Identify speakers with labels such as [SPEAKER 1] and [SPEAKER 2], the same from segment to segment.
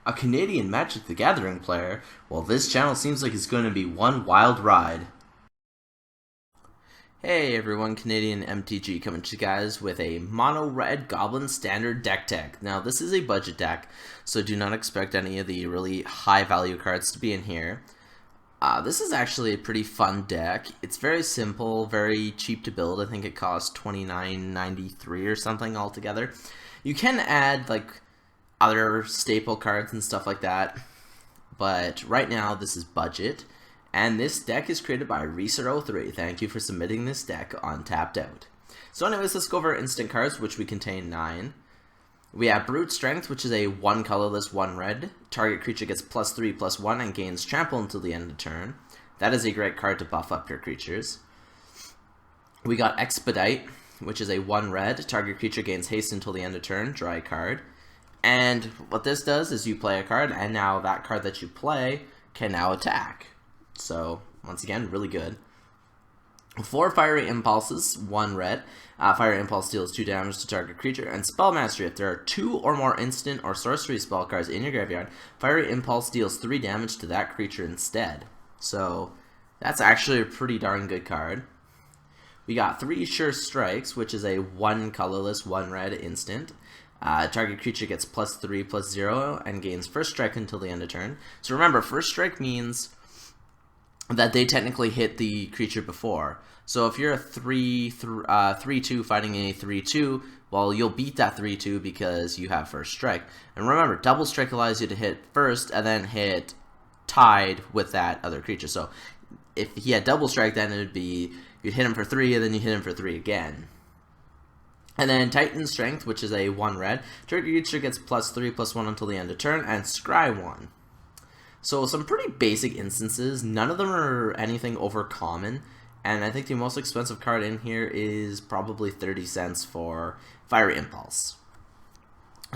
[SPEAKER 1] A Canadian Magic the Gathering player? Well, this channel seems like it's going to be one wild ride. Hey everyone, Canadian MTG coming to you guys with a mono red Goblin standard deck tech. Now this is a budget deck, so do not expect any of the really high value cards to be in here. This is actually a pretty fun deck. It's very simple, very cheap to build. I think it costs $29.93 or something altogether. You can add like other staple cards and stuff like that, but right now this is budget. And this deck is created by Reeser03. Thank you for submitting this deck on Tapped Out. So anyways, let's go over instant cards, which we contain 9. We have Brute Strength, which is a 1 colorless, 1 red. Target creature gets +3/+1 and gains trample until the end of turn. That is a great card to buff up your creatures. We got Expedite, which is a 1 red. Target creature gains haste until the end of turn. Draw a card. And what this does is you play a card, and now that card that you play can now attack. So, once again, really good. 4 Fiery Impulses, 1 red. Fiery Impulse deals 2 damage to target creature. And Spell Mastery, if there are 2 or more instant or sorcery spell cards in your graveyard, Fiery Impulse deals 3 damage to that creature instead. So, that's actually a pretty darn good card. We got 3 Sure Strikes, which is a 1 colorless, 1 red instant. Target creature gets +3/+0 and gains first strike until the end of turn. So remember, first strike means that they technically hit the creature before. So if you're a 3/2 fighting a 3/2, well, you'll beat that 3/2 because you have first strike. And remember, double strike allows you to hit first and then hit tied with that other creature. So if he had double strike, then it would be you'd hit him for 3 and then you hit him for 3 again. And then Titan Strength, which is a 1 red. Target creature gets +3/+1 until the end of turn, and Scry 1. So some pretty basic instances. None of them are anything over common, and I think the most expensive card in here is probably 30 cents for Fiery Impulse.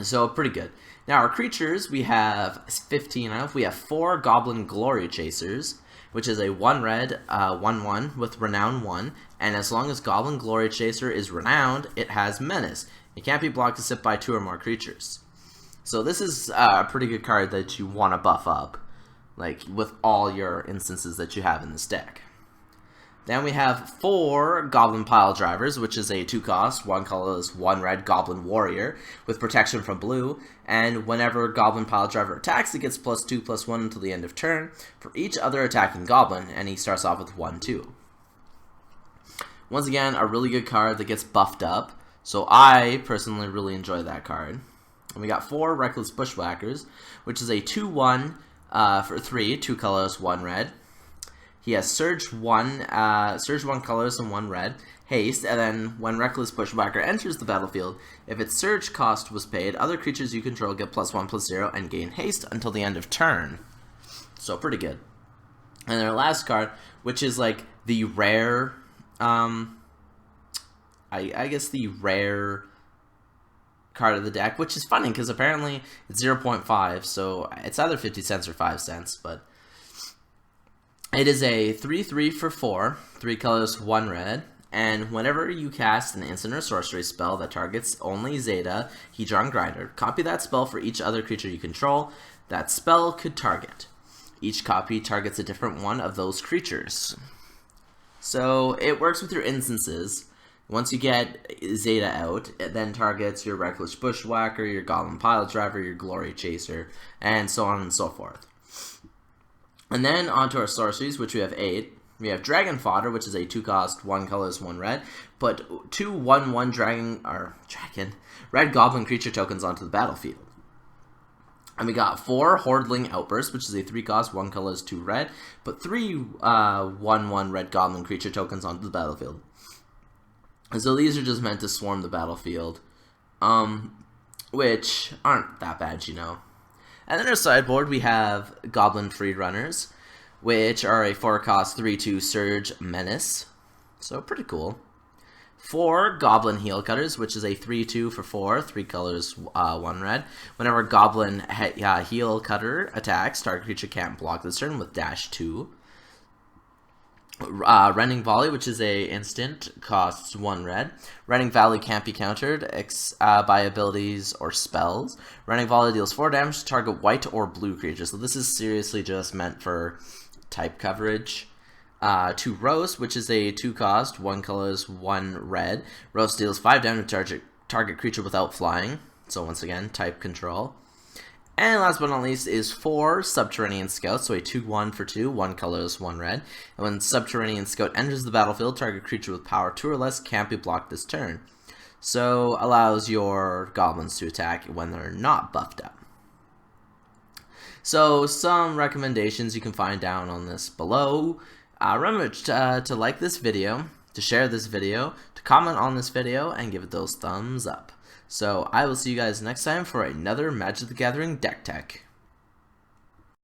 [SPEAKER 1] So pretty good. Now our creatures, we have 15 of. We have 4 Goblin Glory Chasers, which is a 1 red, 1/1 with Renown 1, and as long as Goblin Glory Chaser is renowned, it has Menace. It can't be blocked except by 2 or more creatures. So this is a pretty good card that you want to buff up, like with all your instances that you have in this deck. Then we have 4 Goblin Pile Drivers, which is a 2 cost, 1 colorless, 1 red Goblin Warrior with protection from blue, and whenever Goblin Pile Driver attacks, it gets +2/+1 until the end of turn for each other attacking Goblin, and he starts off with 1/2. Once again, a really good card that gets buffed up, so I personally really enjoy that card. And we got 4 Reckless Bushwhackers, which is a 2/1 for 3, 2 colors, 1 red. He has Surge 1 colors and 1 red, haste, and then when Reckless Bushwhacker enters the battlefield, if its Surge cost was paid, other creatures you control get +1/+0 and gain haste until the end of turn. So pretty good. And our last card, which is like the rare, I guess the rare card of the deck, which is funny because apparently it's 0.5, so it's either 50 cents or 5 cents, but it is a 3/3 for 4, 3 colors, 1 red, and whenever you cast an instant or sorcery spell that targets only Zeta, Hedron Grinder, copy that spell for each other creature you control that spell could target. Each copy targets a different one of those creatures. So it works with your instances. Once you get Zeta out, it then targets your Reckless Bushwhacker, your Goblin Pile Driver, your Glory Chaser, and so on and so forth. And then onto our sorceries, which we have 8. We have Dragon Fodder, which is a 2 cost, 1 colors, 1 red. Put 2 1/1 red Goblin creature tokens onto the battlefield. And we got 4 Hordling Outburst, which is a 3 cost, 1 colors, 2 red. Put 3 1/1 red Goblin creature tokens onto the battlefield. And so these are just meant to swarm the battlefield, which aren't that bad, you know. And then our sideboard, we have Goblin Freerunners, which are a 4 cost, 3/2 Surge Menace. So pretty cool. 4 Goblin Heel Cutters, which is a 3/2 for 4, 3 colors, 1 red. Whenever Goblin Heel Cutter attacks, target creature can't block this turn with -2. Rending Volley, which is a instant, costs 1 red. Rending Volley can't be countered by abilities or spells. Rending Volley deals 4 damage to target white or blue creatures. So this is seriously just meant for type coverage. 2 Roast, which is a 2 cost, 1 colors, 1 red. Roast deals 5 damage to target creature without flying. So once again, type control. And last but not least is 4 Subterranean Scouts, so a 2/1 for 2, 1 colors, 1 red. And when Subterranean Scout enters the battlefield, target creature with power 2 or less can't be blocked this turn. So allows your goblins to attack when they're not buffed up. So some recommendations you can find down on this below. Remember to like this video, to share this video, to comment on this video, and give it those thumbs up. So I will see you guys next time for another Magic the Gathering deck tech.